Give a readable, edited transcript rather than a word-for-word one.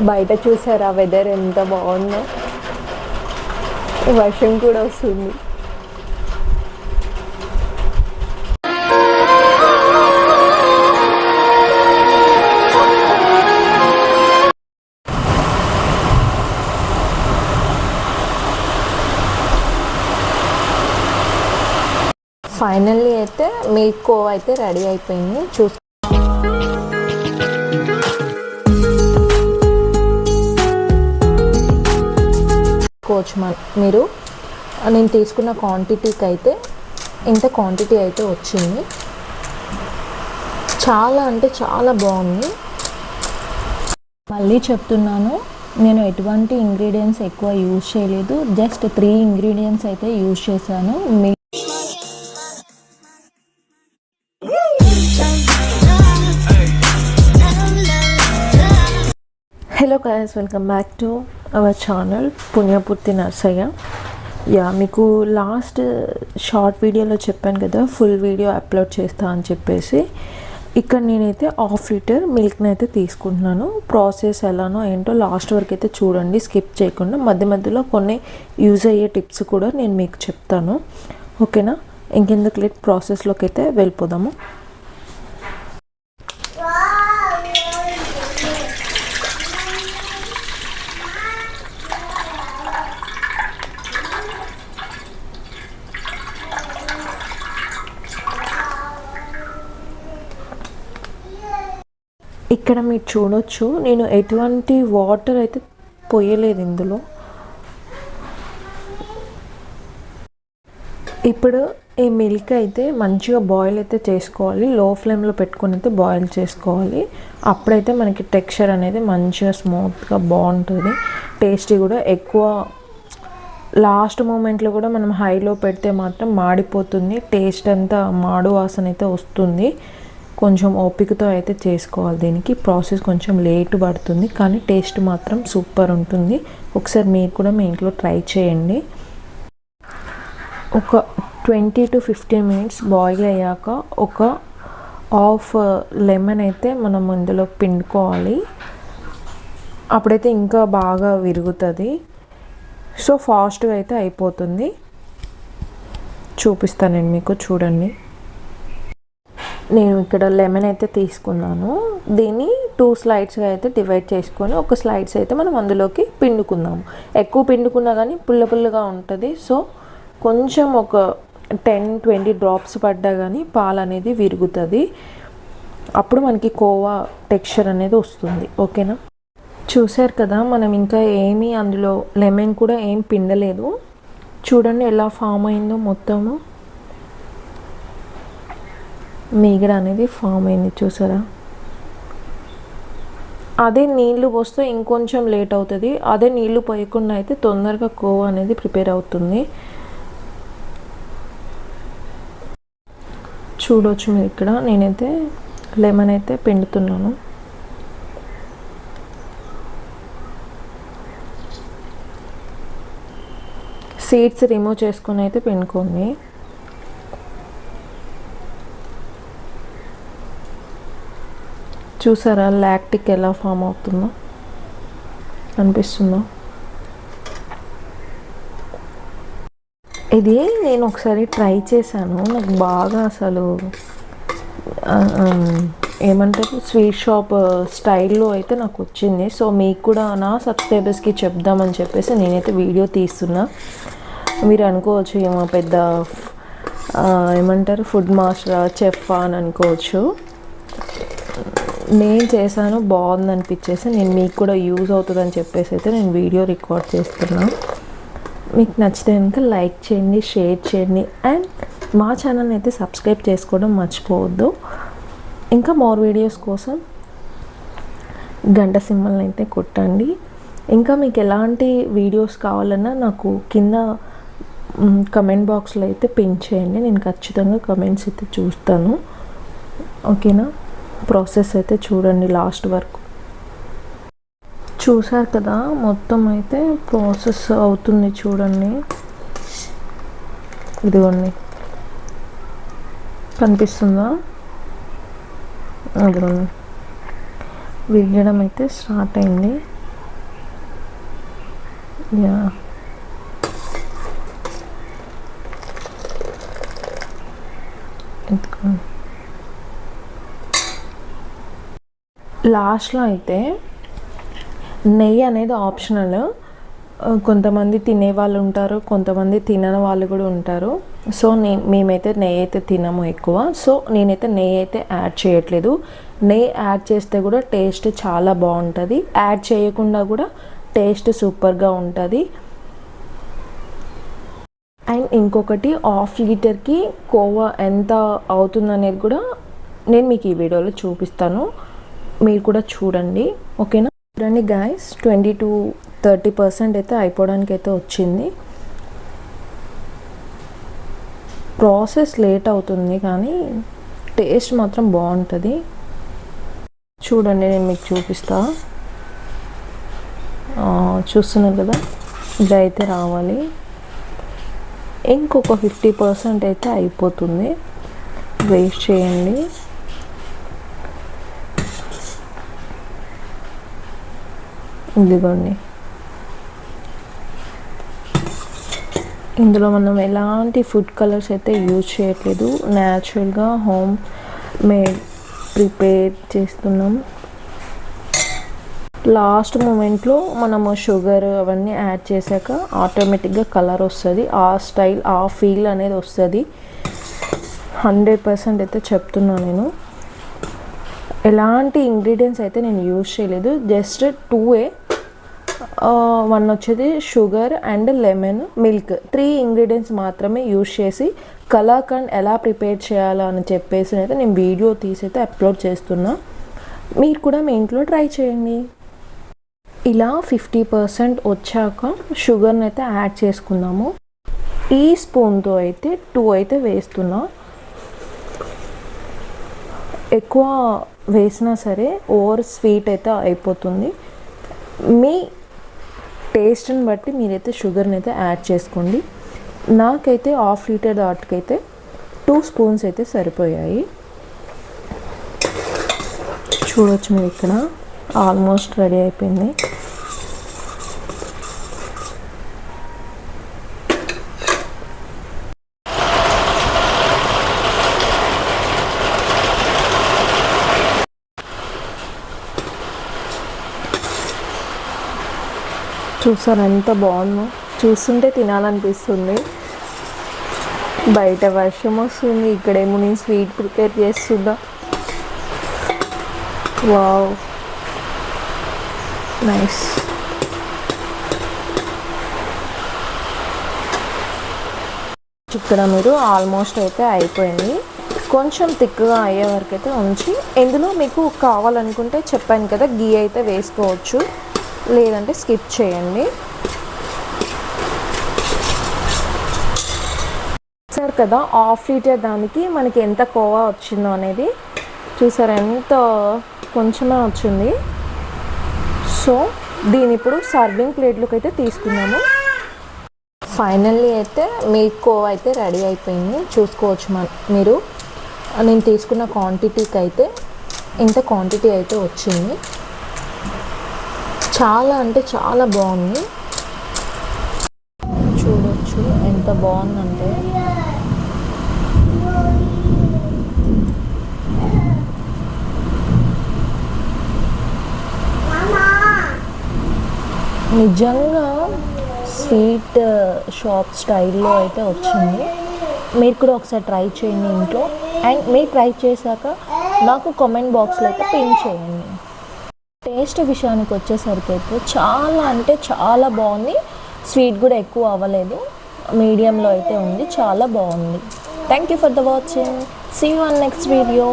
బయట చూసారా వెదర్ ఎంత బాగుందో, వర్షం కూడా వస్తుంది. ఫైనల్లీ అయితే మిల్క్ కోవా అయితే రెడీ అయిపోయింది. చూసుకోవచ్చు మీరు. నేను తీసుకున్న క్వాంటిటీకి అయితే ఇంత క్వాంటిటీ అయితే వచ్చింది. చాలా అంటే చాలా బాగుంది. మళ్ళీ చెప్తున్నాను, నేను ఎటువంటి ఇంగ్రీడియంట్స్ ఎక్కువ యూజ్ చేయలేదు. జస్ట్ 3 ఇంగ్రీడియంట్స్ అయితే యూజ్ చేశాను. Hello guys, welcome back to our channel Punyapurthi Narsaiah. మీకు లాస్ట్ షార్ట్ వీడియోలో చెప్పాను కదా, ఫుల్ వీడియో అప్లోడ్ చేస్తా అని చెప్పేసి. ఇక్కడ నేనైతే 1/2 లీటర్ మిల్క్ని అయితే తీసుకుంటున్నాను. ప్రాసెస్ ఎలానో ఏంటో లాస్ట్ వరకు అయితే చూడండి, స్కిప్ చేయకుండా. మధ్య మధ్యలో కొన్ని యూజ్ అయ్యే టిప్స్ కూడా నేను మీకు చెప్తాను, ఓకేనా? ఇంకెందుకు లేట్, ప్రాసెస్లోకి అయితే వెళ్ళిపోదాము. ఇక్కడ మీరు చూడొచ్చు, నేను ఎటువంటి వాటర్ అయితే పోయలేదు ఇందులో. ఇప్పుడు ఈ మిల్క్ అయితే మంచిగా బాయిల్ అయితే చేసుకోవాలి. లో ఫ్లేమ్లో పెట్టుకొని అయితే బాయిల్ చేసుకోవాలి. అప్పుడైతే మనకి టెక్స్చర్ అనేది మంచిగా స్మూత్గా బాగుంటుంది. టేస్టీ కూడా. ఎక్కువ లాస్ట్ మూమెంట్లో కూడా మనం హైలో పెడితే మాత్రం మాడిపోతుంది. టేస్ట్ అంతా మాడు వాసన అయితే వస్తుంది. కొంచెం ఓపికతో అయితే చేసుకోవాలి. దీనికి ప్రాసెస్ కొంచెం లేట్ పడుతుంది, కానీ టేస్ట్ మాత్రం సూపర్ ఉంటుంది. ఒకసారి మీరు కూడా మీ ఇంట్లో ట్రై చేయండి. ఒక 20 to 15 మినిట్స్ బాయిల్ అయ్యాక ఒక హాఫ్ లెమన్ అయితే మనం ఇందులో పిండుకోవాలి. అప్పుడైతే ఇంకా బాగా విరుగుతుంది. సో ఫాస్ట్గా అయితే అయిపోతుంది. చూపిస్తాను నేను మీకు, చూడండి. నేను ఇక్కడ లెమన్ అయితే తీసుకున్నాను. దీన్ని 2 స్లైడ్స్గా అయితే డివైడ్ చేసుకొని ఒక స్లైడ్స్ అయితే మనం అందులోకి పిండుకుందాము. ఎక్కువ పిండుకున్నా కానీ పుల్ల పుల్లగా ఉంటుంది. సో కొంచెం ఒక 10-20 డ్రాప్స్ పడ్డా కానీ పాలు అనేది విరుగుతుంది. అప్పుడు మనకి కోవా టెక్స్చర్ అనేది వస్తుంది, ఓకేనా? చూసారు కదా, మనం ఇంకా ఏమీ అందులో లెమన్ కూడా ఏం పిండలేదు. చూడండి ఎలా ఫామ్ అయిందో మొత్తము. మీగడ అనేది ఫామ్ అయింది, చూసారా? అదే నీళ్లు పోస్తే ఇంకొంచెం లేట్ అవుతుంది. అదే నీళ్లు పోయకుండా అయితే తొందరగా కోవా అనేది ప్రిపేర్ అవుతుంది. చూడవచ్చు మీరు. ఇక్కడ నేనైతే లెమన్ అయితే పిండుతున్నాను. సీడ్స్ రిమూవ్ చేసుకొని అయితే పిండుకోండి. చూసారా లాక్టిక్ ఎలా ఫామ్ అవుతుందో, అనిపిస్తుందో? ఇది నేను ఒకసారి ట్రై చేశాను. నాకు బాగా అసలు ఏమంటారు, స్వీట్ షాప్ స్టైల్లో అయితే నాకు వచ్చింది. సో మీకు కూడా, నా సబ్స్క్రైబర్స్కి చెప్దామని చెప్పేసి నేనైతే వీడియో తీస్తున్నా. మీరు అనుకోవచ్చు ఏమో పెద్ద ఏమంటారు, ఫుడ్ మాస్టర్, చెఫ్ అని అనుకోవచ్చు. నేను చేశాను, బాగుంది అనిపించేసి నేను మీకు కూడా యూజ్ అవుతుందని చెప్పేసి అయితే నేను వీడియో రికార్డ్ చేస్తున్నాను. మీకు నచ్చితే కనుక లైక్ చేయండి, షేర్ చేయండి, అండ్ మా ఛానల్ని అయితే సబ్స్క్రైబ్ చేసుకోవడం మర్చిపోవద్దు. ఇంకా మోర్ వీడియోస్ కోసం గంట సింబల్ని అయితే కొట్టండి. ఇంకా మీకు ఎలాంటి వీడియోస్ కావాలన్నా నాకు కింద కమెంట్ బాక్స్లో అయితే పిన్ చేయండి. నేను ఖచ్చితంగా కమెంట్స్ అయితే చూస్తాను, ఓకేనా? ప్రాసెస్ అయితే చూడండి లాస్ట్ వరకు. చూసారు కదా, మొత్తం అయితే ప్రాసెస్ అవుతుంది చూడండి. ఇదిగోండి, కనిపిస్తుందా? అదిగోండి విరగడం అయితే స్టార్ట్ అయింది. యా లాస్ట్లో అయితే నెయ్యి అనేది ఆప్షనల్. కొంతమంది తినే వాళ్ళు ఉంటారు, కొంతమంది తినని వాళ్ళు కూడా ఉంటారు. సో మేమైతే నెయ్యి అయితే తినము ఎక్కువ. సో నేనైతే నెయ్యి అయితే యాడ్ చేయట్లేదు. నెయ్యి యాడ్ చేస్తే కూడా టేస్ట్ చాలా బాగుంటుంది, యాడ్ చేయకుండా కూడా టేస్ట్ సూపర్గా ఉంటుంది. అండ్ ఇంకొకటి, హాఫ్ లీటర్కి కోవా ఎంత అవుతుందనేది కూడా నేను మీకు ఈ వీడియోలో చూపిస్తాను, మీరు కూడా చూడండి. ఓకేనా? చూడండి గాయస్, 20-30% అయితే అయిపోవడానికి అయితే వచ్చింది. ప్రాసెస్ లేట్ అవుతుంది కానీ టేస్ట్ మాత్రం బాగుంటుంది. చూడండి, నేను మీకు చూపిస్తా. చూస్తున్నారు కదా, ఇలా అయితే రావాలి. ఇంకొక 50% అయితే అయిపోతుంది. వెయిట్ చేయండి. ఇదిగోండి, ఇందులో మనం ఎలాంటి ఫుడ్ కలర్స్ అయితే యూజ్ చేయట్లేదు, న్యాచురల్గా హోమ్ మేడ్ ప్రిపేర్ చేస్తున్నాం. లాస్ట్ మూమెంట్లో మనము షుగర్ అవన్నీ యాడ్ చేశాక ఆటోమేటిక్గా కలర్ వస్తుంది, ఆ స్టైల్ ఆ ఫీల్ అనేది వస్తుంది. 100% అయితే చెప్తున్నాను నేను. ఎలాంటి ఇంగ్రీడియంట్స్ అయితే నేను యూజ్ చేయలేదు, జస్ట్ 2 1 వచ్చేది sugar and lemon, milk, 3 ingredients మాత్రమే యూజ్ చేసి కలాకండ్ ఎలా ప్రిపేర్ చేయాలో అని చెప్పేసి అయితే నేను వీడియో తీసి అయితే అప్లోడ్ చేస్తున్నా. మీరు కూడా మీ ఇంట్లో ట్రై చేయండి. ఇలా 50% వచ్చాక షుగర్ని అయితే యాడ్ చేసుకుందాము. ఈ స్పూన్తో అయితే 2 అయితే వేస్తున్నా. ఎక్కువ వేసినా సరే ఓవర్ స్వీట్ అయితే అయిపోతుంది. మీ టేస్ట్ని బట్టి మీరైతే షుగర్ని అయితే యాడ్ చేసుకోండి. నాకైతే హాఫ్ లీటర్ దాటికైతే 2 స్పూన్స్ అయితే సరిపోయాయి. చూడవచ్చు మీరు, ఇక్కడ ఆల్మోస్ట్ రెడీ అయిపోయింది. చూసారు ఎంత బాగుందో, చూస్తుంటే తినాలనిపిస్తుంది. బయట వర్షం వస్తుంది, ఇక్కడేమో నేను స్వీట్ ప్రిపేర్ చేస్తున్నా. Wow, nice. ఇక్కడ మీరు ఆల్మోస్ట్ అయితే అయిపోయింది. కొంచెం థిక్గా అయ్యే వరకు అయితే ఉంచి, ఇందులో మీకు కావాలనుకుంటే చెప్పాను కదా, గీ అయితే వేసుకోవచ్చు, లేదంటే స్కిప్ చేయండి. చూసారు కదా, హాఫ్ లీటర్ దానికి మనకి ఎంత కోవా వచ్చిందో అనేది. చూసారు, ఎంత కొంచెమే వచ్చింది. సో దీని ఇప్పుడు సర్వింగ్ ప్లేట్లోకి అయితే తీసుకున్నాము. ఫైనల్లీ అయితే మిల్క్ కోవా అయితే రెడీ అయిపోయింది. చూసుకోవచ్చు మీరు, నేను తీసుకున్న క్వాంటిటీకి అయితే ఇంత క్వాంటిటీ అయితే వచ్చింది. చాలా అంటే చాలా బాగుంది. చూడొచ్చు ఎంత బాగుందంటే. నిజంగా స్వీట్ షాప్ స్టైల్లో అయితే వచ్చింది. మీరు కూడా ఒకసారి ట్రై చేయండి ఇంట్లో. అండ్ మీరు ట్రై చేశాక నాకు కామెంట్ బాక్స్లో అయితే పిన్ చేయండి. టేస్ట్ విషయానికి వచ్చేసరికి అయితే చాలా అంటే చాలా బాగుంది. స్వీట్ కూడా ఎక్కువ అవ్వలేదు, మీడియంలో అయితే ఉంది, చాలా బాగుంది. Thank you for the watching. See you on next video.